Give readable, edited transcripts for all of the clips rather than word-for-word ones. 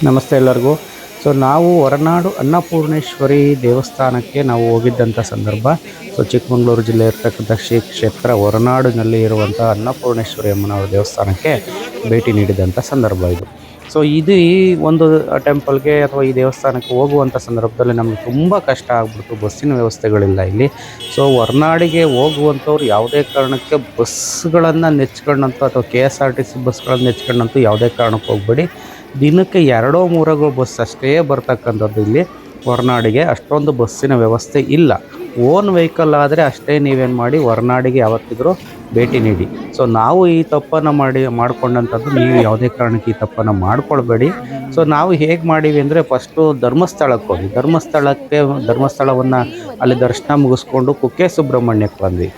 ನಮಸ್ತೆ ಎಲ್ಲರಿಗೂ. ನಾವು ಹೊರನಾಡು ಅನ್ನಪೂರ್ಣೇಶ್ವರಿ ದೇವಸ್ಥಾನಕ್ಕೆ ನಾವು ಹೋಗಿದ್ದಂಥ ಸಂದರ್ಭ. ಚಿಕ್ಕಮಗಳೂರು ಜಿಲ್ಲೆ ಇರತಕ್ಕಂಥ ಶ್ರೀ ಕ್ಷೇತ್ರ ಹೊರನಾಡಿನಲ್ಲಿ ಇರುವಂಥ ಅನ್ನಪೂರ್ಣೇಶ್ವರಿ ಅಮ್ಮನವರ ದೇವಸ್ಥಾನಕ್ಕೆ ಭೇಟಿ ನೀಡಿದಂಥ ಸಂದರ್ಭ ಇದು. ಇದು ಈ ಒಂದು ಟೆಂಪಲ್ಗೆ ಅಥವಾ ಈ ದೇವಸ್ಥಾನಕ್ಕೆ ಹೋಗುವಂಥ ಸಂದರ್ಭದಲ್ಲಿ ನಮಗೆ ತುಂಬ ಕಷ್ಟ ಆಗ್ಬಿಡ್ತು. ಬಸ್ಸಿನ ವ್ಯವಸ್ಥೆಗಳಿಲ್ಲ ಇಲ್ಲಿ. ಹೊರನಾಡಿಗೆ ಹೋಗುವಂಥವ್ರು ಯಾವುದೇ ಕಾರಣಕ್ಕೆ ಬಸ್ಗಳನ್ನು ನೆಚ್ಕೊಂಡಂತೂ ಅಥವಾ KSRTC ಬಸ್ಗಳನ್ನು ನೆಚ್ಕೊಂಡಂತೂ ಯಾವುದೇ ಕಾರಣಕ್ಕೆ ಹೋಗಬೇಡಿ. ದಿನಕ್ಕೆ 2-3 ಬಸ್ ಅಷ್ಟೇ ಬರ್ತಕ್ಕಂಥದ್ದು ಇಲ್ಲಿ ಹೊರನಾಡಿಗೆ. ಅಷ್ಟೊಂದು ಬಸ್ಸಿನ ವ್ಯವಸ್ಥೆ ಇಲ್ಲ. ಓನ್ ವೆಹಿಕಲ್ ಆದರೆ ಅಷ್ಟೇ ನೀವೇನು ಮಾಡಿ ಹೊರನಾಡಿಗೆ ಯಾವತ್ತಿದ್ರೂ ಭೇಟಿ ನೀಡಿ. ನಾವು ಈ ತಪ್ಪನ್ನು ಮಾಡ್ಕೊಂಡಂಥದ್ದು ನೀವು ಯಾವುದೇ ಕಾರಣಕ್ಕೆ ಈ ತಪ್ಪನ್ನು ಮಾಡ್ಕೊಳ್ಬೇಡಿ. ನಾವು ಹೇಗೆ ಮಾಡೀವಿ ಅಂದರೆ ಫಸ್ಟು ಧರ್ಮಸ್ಥಳಕ್ಕೆ ಹೋಗಿ ಧರ್ಮಸ್ಥಳವನ್ನು ಅಲ್ಲಿ ದರ್ಶನ ಮುಗಿಸ್ಕೊಂಡು ಕುಕ್ಕೆ ಸುಬ್ರಹ್ಮಣ್ಯಕ್ಕೆ ಬಂದ್ವಿ.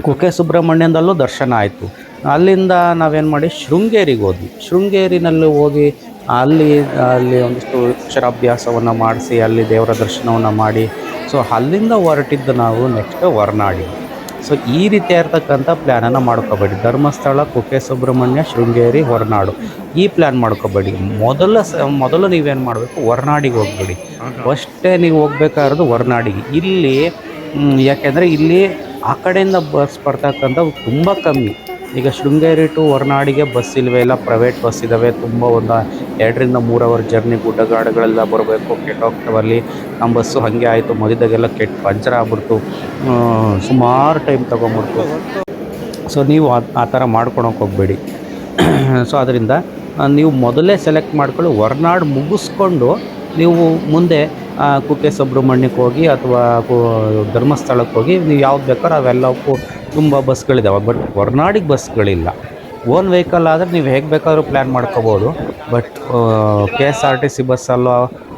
ಕುಕ್ಕೆ ಸುಬ್ರಹ್ಮಣ್ಯದಲ್ಲೂ ದರ್ಶನ ಆಯಿತು. ಅಲ್ಲಿಂದ ನಾವೇನು ಮಾಡಿ ಶೃಂಗೇರಿಗೆ ಹೋದ್ವಿ. ಶೃಂಗೇರಿನಲ್ಲಿ ಹೋಗಿ ಅಲ್ಲಿ ಒಂದಿಷ್ಟು ಅಕ್ಷರಾಭ್ಯಾಸವನ್ನು ಮಾಡಿಸಿ ಅಲ್ಲಿ ದೇವರ ದರ್ಶನವನ್ನು ಮಾಡಿ ಅಲ್ಲಿಂದ ಹೊರಟಿದ್ದು ನಾವು ನೆಕ್ಸ್ಟ್ ಹೊರನಾಡಿಗೆ. ಈ ರೀತಿಯಾಗಿರ್ತಕ್ಕಂಥ ಪ್ಲ್ಯಾನನ್ನು ಮಾಡ್ಕೋಬೇಡಿ. ಧರ್ಮಸ್ಥಳ, ಕುಕ್ಕೆ ಸುಬ್ರಹ್ಮಣ್ಯ, ಶೃಂಗೇರಿ, ಹೊರನಾಡು ಈ ಪ್ಲ್ಯಾನ್ ಮಾಡ್ಕೋಬೇಡಿ. ಮೊದಲು ನೀವೇನು ಮಾಡಬೇಕು, ಹೊರನಾಡಿಗೆ ಹೋಗ್ಬೇಡಿ. ಫಸ್ಟೇ ನೀವು ಹೋಗ್ಬೇಕಾಗಿರೋದು ಹೊರನಾಡಿಗೆ. ಇಲ್ಲಿ ಯಾಕೆಂದರೆ ಇಲ್ಲಿ ಆ ಕಡೆಯಿಂದ ಬಸ್ ಬರ್ತಕ್ಕಂಥವು ತುಂಬ ಕಮ್ಮಿ. ಈಗ ಶೃಂಗೇರಿ ಟು ಹೊರನಾಡಿಗೆ ಬಸ್ ಇಲ್ಲವೇ ಇಲ್ಲ, ಪ್ರೈವೇಟ್ ಬಸ್ ಇದ್ದಾವೆ. ತುಂಬ ಒಂದು 2-3 ಅವರ್ ಜರ್ನಿ, ಗುಡ್ಡಗಾಡುಗಳೆಲ್ಲ ಬರಬೇಕು, ಕೆಟ್ಟೋಗ್ತವಲ್ಲಿ. ನಮ್ಮ ಬಸ್ಸು ಹಾಗೆ ಆಯಿತು, ಮಧ್ಯದಾಗೆಲ್ಲ ಪಂಚರ್ ಆಗ್ಬಿಡ್ತು, ಸುಮಾರು ಟೈಮ್ ತೊಗೊಂಬಿಡ್ತು. ನೀವು ಆ ಥರ ಮಾಡ್ಕೊಳಕ್ಕೆ ಹೋಗಬೇಡಿ. ಅದರಿಂದ ನೀವು ಮೊದಲೇ ಸೆಲೆಕ್ಟ್ ಮಾಡ್ಕೊಳ್ಳಿ. ಹೊರನಾಡು ಮುಗಿಸ್ಕೊಂಡು ನೀವು ಮುಂದೆ ಕುಕ್ಕೆ ಸುಬ್ರಹ್ಮಣ್ಯಕ್ಕೆ ಹೋಗಿ ಅಥವಾ ಧರ್ಮಸ್ಥಳಕ್ಕೆ ಹೋಗಿ ನೀವು ಯಾವ್ದು ಬೇಕಾದ್ರೂ ಅವೆಲ್ಲವಕ್ಕೂ ತುಂಬ ಬಸ್ಗಳಿದ್ದಾವೆ. ಬಟ್ ಹೊರನಾಡಿಗೆ ಬಸ್ಗಳಿಲ್ಲ. ಓನ್ ವೆಹಿಕಲ್ ಆದರೆ ನೀವು ಹೇಗೆ ಬೇಕಾದರೂ ಪ್ಲ್ಯಾನ್ ಮಾಡ್ಕೋಬೋದು. ಬಟ್ KSRTC ಬಸ್ಸಲ್ಲೋ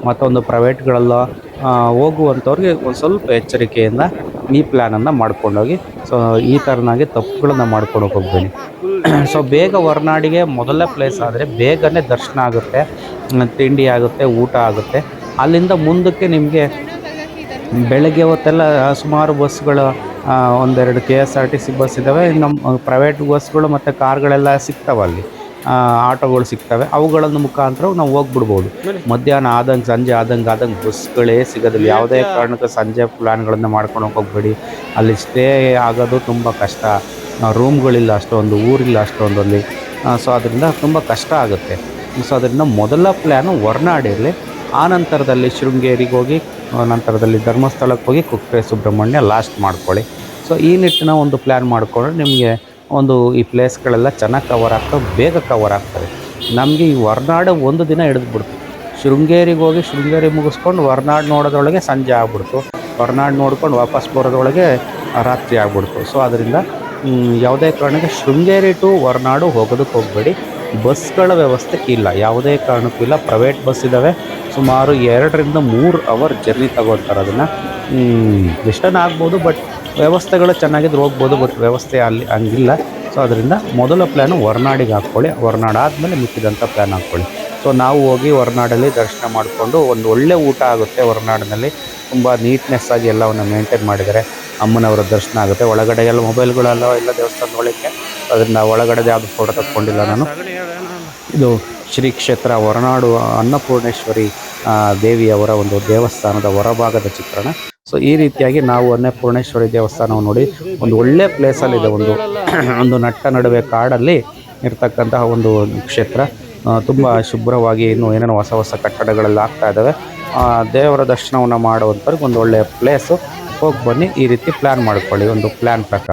ಮತ್ತೊಂದು ಪ್ರೈವೇಟ್ಗಳಲ್ಲೋ ಹೋಗುವಂಥವ್ರಿಗೆ ಒಂದು ಸ್ವಲ್ಪ ಎಚ್ಚರಿಕೆಯಿಂದ ಈ ಪ್ಲ್ಯಾನನ್ನು ಮಾಡ್ಕೊಂಡೋಗಿ. ಈ ಥರನಾಗಿ ತಪ್ಪುಗಳನ್ನು ಮಾಡ್ಕೊಳಕ್ಕೆ ಹೋಗ್ಬೇಡಿ. ಬೇಗ ಹೊರನಾಡಿಗೆ ಮೊದಲನೇ ಪ್ಲೇಸ್ ಆದರೆ ಬೇಗನೆ ದರ್ಶನ ಆಗುತ್ತೆ, ತಿಂಡಿ ಆಗುತ್ತೆ, ಊಟ ಆಗುತ್ತೆ. ಅಲ್ಲಿಂದ ಮುಂದಕ್ಕೆ ನಿಮಗೆ ಬೆಳಗ್ಗೆ ಹೊತ್ತೆಲ್ಲ ಸುಮಾರು ಬಸ್ಗಳು, 1-2 KSRTC ಬಸ್ ಇದ್ದಾವೆ. ನಮ್ಮ ಪ್ರೈವೇಟ್ ಬಸ್ಗಳು ಮತ್ತು ಕಾರ್ಗಳೆಲ್ಲ ಸಿಗ್ತವೆ ಅಲ್ಲಿ, ಆಟೋಗಳು ಸಿಗ್ತವೆ. ಅವುಗಳನ್ನು ಮುಖಾಂತರ ನಾವು ಹೋಗ್ಬಿಡ್ಬೋದು. ಮಧ್ಯಾಹ್ನ ಆದಂಗೆ, ಸಂಜೆ ಆದಂಗೆ ಬಸ್ಗಳೇ ಸಿಗೋದಿಲ್ಲ. ಯಾವುದೇ ಕಾರಣಕ್ಕೆ ಸಂಜೆ ಪ್ಲ್ಯಾನ್ಗಳನ್ನು ಮಾಡ್ಕೊಂಡು ಹೋಗಬೇಡಿ. ಅಲ್ಲಿ ಸ್ಟೇ ಆಗೋದು ತುಂಬ ಕಷ್ಟ. ರೂಮ್ಗಳಿಲ್ಲ ಅಷ್ಟೊಂದು, ಊರಿಲ್ಲ ಅಷ್ಟೊಂದು ಅಲ್ಲಿ. ಅದರಿಂದ ತುಂಬ ಕಷ್ಟ ಆಗುತ್ತೆ. ಅದರಿಂದ ಮೊದಲ ಪ್ಲ್ಯಾನು ಹೊರನಾಡಿರಲಿ. ಆ ನಂತರದಲ್ಲಿ ಶೃಂಗೇರಿಗೆ ಹೋಗಿ, ನಂತರದಲ್ಲಿ ಧರ್ಮಸ್ಥಳಕ್ಕೆ ಹೋಗಿ ಕುಕ್ಕೆ ಸುಬ್ರಹ್ಮಣ್ಯ ಲಾಸ್ಟ್ ಮಾಡ್ಕೊಳ್ಳಿ. ಈ ನಿಟ್ಟಿನ ಒಂದು ಪ್ಲ್ಯಾನ್ ಮಾಡಿಕೊಂಡ್ರೆ ನಿಮಗೆ ಈ ಪ್ಲೇಸ್ಗಳೆಲ್ಲ ಚೆನ್ನಾಗಿ ಕವರ್ ಆಗ್ತವೆ, ಬೇಗ ಕವರ್ ಆಗ್ತವೆ. ನಮಗೆ ಈ ಹೊರನಾಡು ಒಂದು ದಿನ ಹಿಡಿದ್ಬಿಡ್ತು. ಶೃಂಗೇರಿಗೆ ಹೋಗಿ ಶೃಂಗೇರಿ ಮುಗಿಸ್ಕೊಂಡು ಹೊರನಾಡು ನೋಡೋದ್ರೊಳಗೆ ಸಂಜೆ ಆಗ್ಬಿಡ್ತು. ಹೊರನಾಡು ನೋಡ್ಕೊಂಡು ವಾಪಸ್ ಬರೋದ್ರೊಳಗೆ ರಾತ್ರಿ ಆಗ್ಬಿಡ್ತು. ಅದರಿಂದ ಯಾವುದೇ ಕಾರಣಕ್ಕೆ ಶೃಂಗೇರಿ ಟು ಹೊರನಾಡು ಹೋಗೋದಕ್ಕೆ ಹೋಗಬೇಡಿ. ಬಸ್ಗಳ ವ್ಯವಸ್ಥೆ ಇಲ್ಲ, ಯಾವುದೇ ಕಾರಣಕ್ಕೂ ಇಲ್ಲ. ಪ್ರೈವೇಟ್ ಬಸ್ ಇದ್ದಾವೆ. ಸುಮಾರು 2-3 ಅವರ್ ಜರ್ನಿ ತಗೊಳ್ತಾರೆ. ಅದನ್ನು ಎಷ್ಟನ್ನು ಆಗ್ಬೋದು, ಬಟ್ ವ್ಯವಸ್ಥೆಗಳು ಚೆನ್ನಾಗಿದ್ರೆ ಹೋಗ್ಬೋದು. ಬಟ್ ವ್ಯವಸ್ಥೆ ಅಲ್ಲಿ ಹಂಗಿಲ್ಲ. ಅದರಿಂದ ಮೊದಲ ಪ್ಲ್ಯಾನು ಹೊರನಾಡಿಗೆ ಹಾಕ್ಕೊಳ್ಳಿ. ಹೊರನಾಡು ಆದಮೇಲೆ ಮಿಕ್ಕಿದಂಥ ಪ್ಲ್ಯಾನ್ ಹಾಕ್ಕೊಳ್ಳಿ. ನಾವು ಹೋಗಿ ಹೊರನಾಡಲ್ಲಿ ದರ್ಶನ ಮಾಡಿಕೊಂಡು ಒಂದು ಒಳ್ಳೆ ಊಟ ಆಗುತ್ತೆ. ಹೊರನಾಡಿನಲ್ಲಿ ತುಂಬ ನೀಟ್ನೆಸ್ ಆಗಿ ಎಲ್ಲವನ್ನು ಮೇಂಟೈನ್ ಮಾಡಿದ್ದಾರೆ. ಅಮ್ಮನವರ ದರ್ಶನ ಆಗುತ್ತೆ. ಒಳಗಡೆ ಎಲ್ಲ ಮೊಬೈಲ್ಗಳೆಲ್ಲ ಇಲ್ಲ ದೇವಸ್ಥಾನದ ಒಳಗೆ. ಅದರಿಂದ ಒಳಗಡೆ ಯಾವುದು ಫೋಟೋ ತಗೊಂಡಿಲ್ಲ ನಾನು. ಇದು ಶ್ರೀ ಕ್ಷೇತ್ರ ಹೊರನಾಡು ಅನ್ನಪೂರ್ಣೇಶ್ವರಿ ದೇವಿಯವರ ಒಂದು ದೇವಸ್ಥಾನದ ಹೊರಭಾಗದ ಚಿತ್ರಣ. ಈ ರೀತಿಯಾಗಿ ನಾವು ಅನ್ನಪೂರ್ಣೇಶ್ವರಿ ದೇವಸ್ಥಾನವನ್ನು ನೋಡಿ ಒಂದು ಒಳ್ಳೆ ಪ್ಲೇಸಲ್ಲಿದೆ. ಒಂದು ನಟ್ಟ ನಡುವೆ ಕಾಡಲ್ಲಿ ಇರ್ತಕ್ಕಂತಹ ಒಂದು ಕ್ಷೇತ್ರ. ತುಂಬ ಶುಭ್ರವಾಗಿ ಇನ್ನೂ ಏನೇನೋ ಹೊಸ ಕಟ್ಟಡಗಳೆಲ್ಲ ಆಗ್ತಾ ಇದ್ದಾವೆ. ದೇವರ ದರ್ಶನವನ್ನು ಮಾಡುವಂಥವ್ರಿಗೆ ಒಂದು ಒಳ್ಳೆಯ ಪ್ಲೇಸು. ಹೋಗಿ ಬನ್ನಿ. ಈ ರೀತಿ ಪ್ಲ್ಯಾನ್ ಮಾಡ್ಕೊಳ್ಳಿ, ಒಂದು ಪ್ಲ್ಯಾನ್ ಪ್ರಕಾರ.